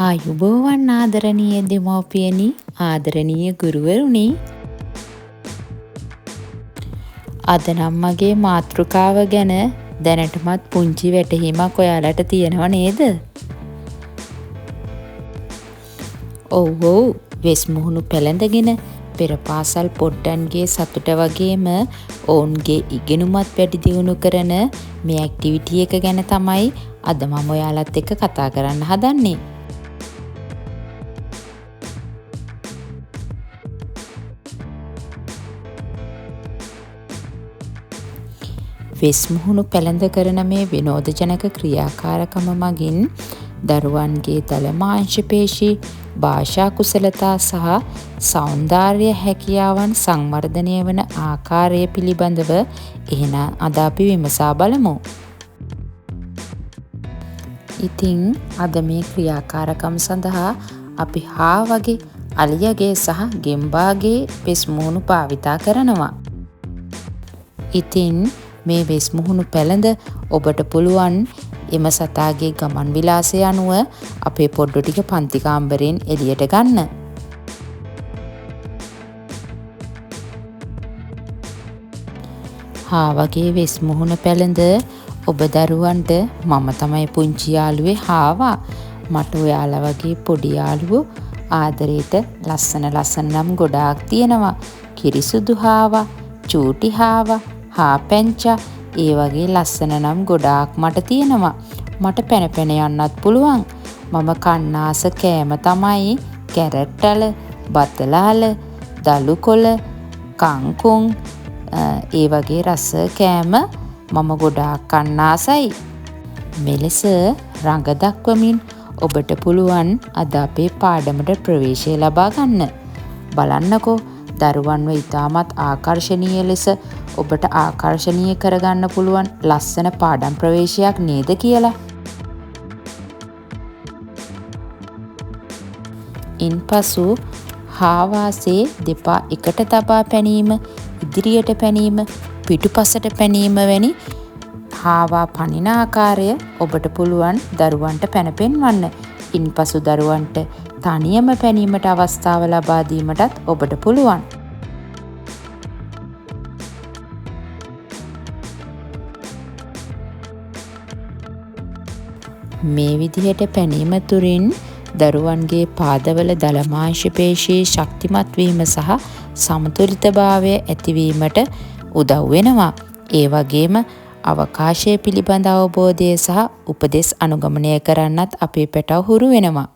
ආයුබෝවන් ආදරණීය දෙමව්පියනි, ආදරණීය ගුරුවරුනි. අද නම් මගේ මාතෘකාව ගැන දැනටමත් පුංචි වැටහීමක් ඔයාලට තියෙනව නේද? ඔව් වෙස් මුහුණු පැළඳගෙන පෙර පාසල් පොඩ්ඩන්ගේ සතුට වගේම ඔවුන්ගේ ඉගෙනුමත් වැඩි දියුණු කරන මේ ඇක්ටිවිටි එක ගැන තමයි අද මම ඔයාලත් එක්ක කතා කරන්න හදන්නේ. වෙස් මුහුණු පැළඳ කරන මේ විනෝදජනක ක්‍රියාකාරකම මගින් දරුවන්ගේ දලමාංශ පේශී, භාෂා කුසලතා සහ සෞන්දර්ය හැකියාවන් සංවර්ධනය වන ආකාරය පිළිබඳව එහෙනම් අද අපි විමසා බලමු. ඉතින් අද මේ ක්‍රියාකාරකම් සඳහා අපි හාවගේ, අලියගේ සහ ගෙම්බාගේ වෙස් මුහුණු භාවිතා කරනවා. ඉතින් මේ වෙස් මුහුණු පැළඳ ඔබට පුළුවන් එම සතාගේ ගමන් විලාසය අනුව අපේ පොඩ්ඩු ටික පන්ති කාමරයෙන් එළියට ගන්න. හාවගේ වෙස් මුහුණ පැළඳ ඔබ දරුවන්ට මම තමයි පුංචි යාළුවේ හාවා. මට ඔයාලා වගේ පොඩි යාළුවෝ ආදරේට ලස්සන නම් ගොඩාක් තියෙනවා. කිරිසුදු හාවා, චූටි හාවා, හාපැංචා, ඒ වගේ ලස්සන නම් ගොඩාක් මට තියෙනවා. මට පැන යන්නත් පුළුවන්. මම කන්නාස කෑම තමයි කැරට්ටල, බතලාල, දළුකොළ, කංකුම්, ඒ වගේ රස කෑම මම ගොඩාක් කන්නාසයි. මෙලෙස රඟ දක්වමින් ඔබට පුළුවන් අද අපේ පාඩමට ප්‍රවේශය ලබා ගන්න. බලන්නකෝ දරුවන්ව ඉතාමත් ආකර්ශනීය ලෙස ඔබට ආකර්ශනීය කරගන්න පුළුවන් ලස්සන පාඩම් ප්‍රවේශයක් නේද කියලා. ඉන්පසු හාවාසේ දෙපා එකට තබා පැනීම, ඉදිරියට පැනීම, පිටුපසට පැනීම වැනි හාවා පනින ආකාරය ඔබට පුළුවන් දරුවන්ට පැන පෙන්වන්න. ඉන්පසු දරුවන්ට තනියම පැනීමට අවස්ථාව ලබා දීමටත් ඔබට පුළුවන්. මේ විදිහට පැනීම තුළින් දරුවන්ගේ පාදවල දලමාංශ පේශී ශක්තිමත් වීම සහ සමතුලිතභාවය ඇතිවීමට උදව් වෙනවා. ඒ වගේම අවකාශය පිළිබඳ අවබෝධය සහ උපදෙස් අනුගමනය කරන්නත් අපේ පැටව හුරු වෙනවා.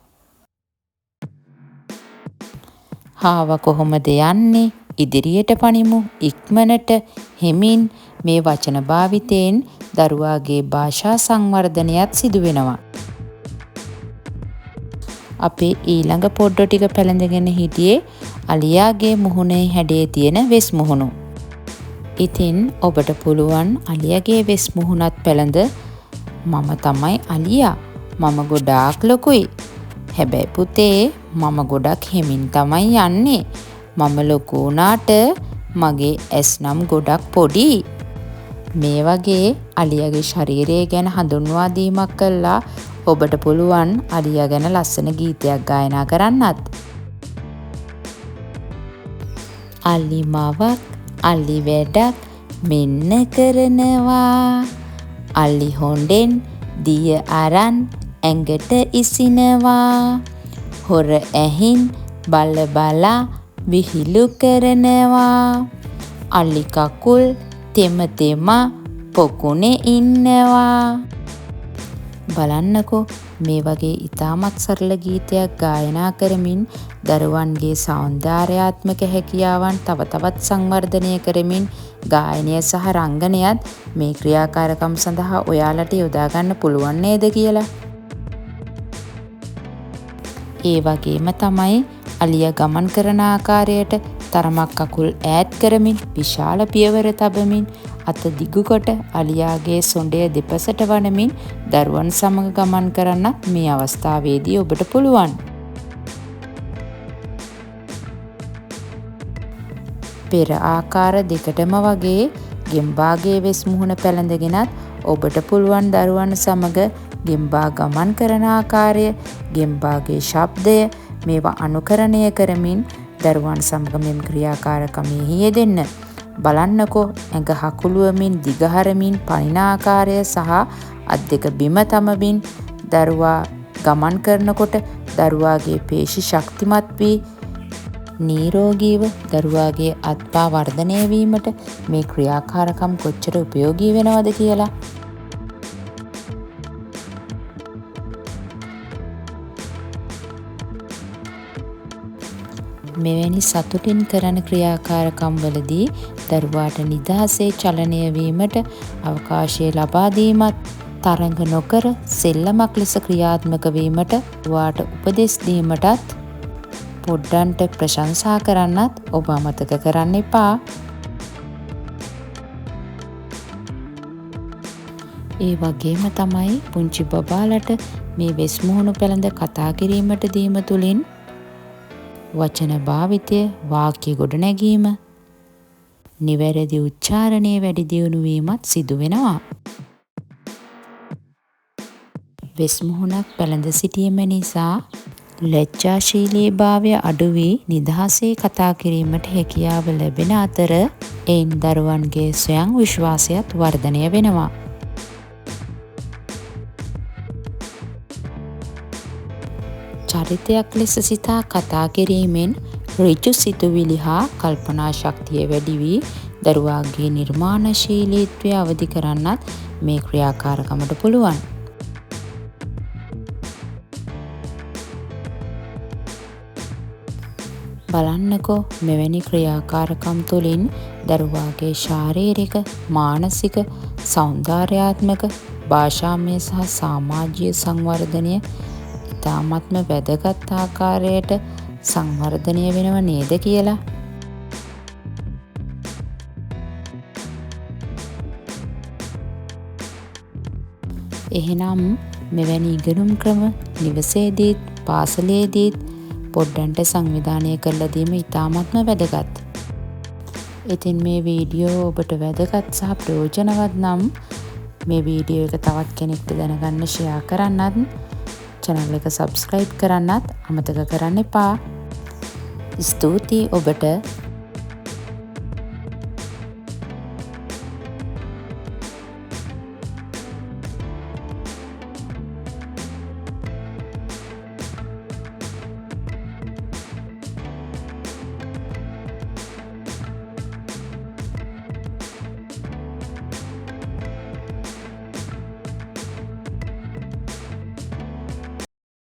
හාව කොහොමද යන්නේ? ඉදිරියට පනිමු, ඉක්මනට, හෙමින් මේ වචන භාවිතයෙන් දරුවාගේ භාෂා සංවර්ධනයත් සිදු වෙනවා. අපේ ඊළඟ පොඩ්ඩු ටික පැළඳගෙන හිටියේ අලියාගේ මුහුණේ හැඩේ තියෙන වෙස් මුහුණු. ඉතින් ඔබට පුළුවන් අලියාගේ වෙස් මුහුණත් පැළඳ මම තමයි අලියා. මම ගොඩාක් ලොකුයි. හැබැයි පුතේ මම ගොඩක් හෙමින් තමයි යන්නේ. මම ලොකු වුණාට මගේ ඇස් නම් ගොඩක් පොඩි. මේ වගේ අලියාගේ ශරීරය ගැන හඳුන්වා දීමක් කළා ඔබට පුළුවන් අලියා ගැන ලස්සන ගීතයක් ගායනා කරන්නත්. අලි මවක් අලි වැඩක් මෙන්න කරනවා. අලි හොඬෙන් දිය අරන් ඇඟට ඉසිනවා. හොර ඇහින් බල බලා විහිළු කරනවා. අලි කකුල් තෙම තෙමා පොකුණේ ඉන්නවා. බලන්නකෝ මේ වගේ ඉතාමත් සරල ගීතයක් ගායනා කරමින් දරුවන්ගේ සෞන්දර්යාත්මක හැකියාවන් තව තවත් සංවර්ධනය කරමින් ගායනය සහ රංගනයත් මේ ක්‍රියාකාරකම් සඳහා ඔයාලට යොදා ගන්න පුළුවන් නේද කියලා. ඒ වගේම තමයි අලියා ගමන් කරන ආකාරයට තරමක් කකුල් ඈත් කරමින් විශාල පියවර තබමින් අත දිගු කොට අලියාගේ සොඬය දෙපසට වනමින් දරුවන් සමග ගමන් කරන්නත් මේ අවස්ථාවේදී ඔබට පුළුවන්. පෙර ආකාර දෙකටම වගේ ගෙම්බාගේ වෙස් මුහුණ පැළඳගෙනත් ඔබට පුළුවන් දරුවන් සමග ගෙම්බා ගමන් කරන ආකාරය, ගෙම්බාගේ ශබ්දය මේවා අනුකරණය කරමින් දරුවන් සමග මෙම ක්‍රියාකාරකමෙහි යෙදෙන්න. බලන්නකෝ ඇඟ හකුළුවමින් දිගහරමින් පනින ආකාරය සහ අත් දෙක බිම තබමින් දරුවා ගමන් කරනකොට දරුවාගේ පේශි ශක්තිමත් වී නිරෝගීව දරුවාගේ අත්පා වර්ධනය වීමට මේ ක්‍රියාකාරකම් කොච්චර උපයෝගී වෙනවද කියලා. මෙවැනි සතුටින් කරන ක්‍රියාකාරකම් වලදී දරුවාට නිදහසේ චලනය වීමට අවකාශය ලබා දීමත්, තරඟ නොකර සෙල්ලමක් ලෙස ක්‍රියාත්මක වීමට, දරුවාට උපදෙස් දීමටත්, පොඩ්ඩන්ට ප්‍රශංසා කරන්නත් ඔබ අමතක කරන්න එපා. ඒ වගේම තමයි පුංචි බබාලට මේ වෙස් මුහුණු පැළඳ කතා කිරීමට දීම තුළින් වචන භාවිතය, වාක්‍ය ගොඩනැගීම, නිවැරදි උච්චාරණය වැඩි දියුණු වීමත් සිදු වෙනවා. වෙස් මුහුණක් පැළඳ සිටීම නිසා ලැජ්ජාශීලීභාවය අඩු වී නිදහසේ කතා කිරීමට හැකියාව ලැබෙන අතර එයින් දරුවන්ගේ ස්වයං විශ්වාසයත් වර්ධනය වෙනවා. චරිතයක් ලෙස සිතා කතා කිරීමෙන් ඍජු සිතුවිලි හා කල්පනා ශක්තිය වැඩි වී දරුවාගේ නිර්මාණශීලීත්වය අවදි කරන්නත් මේ ක්‍රියාකාරකමට පුළුවන්. බලන්නකෝ මෙවැනි ක්‍රියාකාරකම් තුළින් දරුවාගේ ශාරීරික, මානසික, සෞන්දර්යාත්මක, භාෂාමය සහ සමාජීය සංවර්ධනය ඉතාමත්ම වැදගත් ආකාරයට සංවර්ධනය වෙනව නේද කියලා. එහෙනම් මෙවැනි ඉගෙනුම් ක්‍රම නිවසේදීත් පාසලේදීත් පොඩ්ඩන්ට සංවිධානය කරලා දීම ඉතාමත්ම වැදගත්. ඉතින් මේ වීඩියෝ ඔබට වැදගත් සහ ප්‍රයෝජනවත් නම් මේ වීඩියෝ එක තවත් කෙනෙක්ට දැනගන්න ෂෙයා කරන්නත්, channel එක subscribe කරන්නත් අමතක කරන්න එපා. ස්තුතියි ඔබට.